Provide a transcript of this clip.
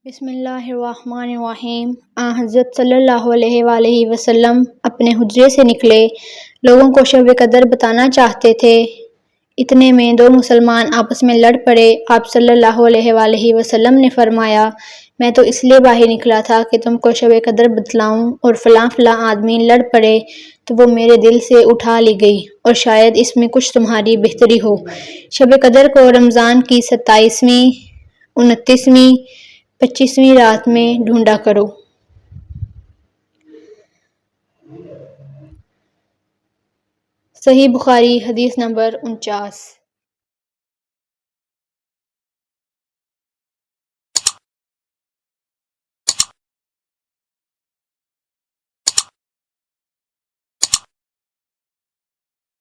बिस्मिल्लाहिर्रहमानिर्रहीम। हज़रत सल्लल्लाहु अलैहि वसल्लम अपने हुज्रे से निकले, लोगों को शब कदर बताना चाहते थे। इतने में दो मुसलमान आपस में लड़ पड़े। आप सल्लल्लाहु अलैहि वसल्लम ने फरमाया, मैं तो इसलिए बाहर निकला था कि तुमको शब कदर बतलाऊं, और फ़लाँ फ़लाँ आदमी लड़ पड़े तो वो मेरे दिल से उठा ली गई, और शायद इसमें कुछ तुम्हारी बेहतरी हो। शब कदर को रमज़ान की 27वीं, 29वीं, 25वीं रात में ढूंढा करो। सही बुखारी हदीस नंबर 49।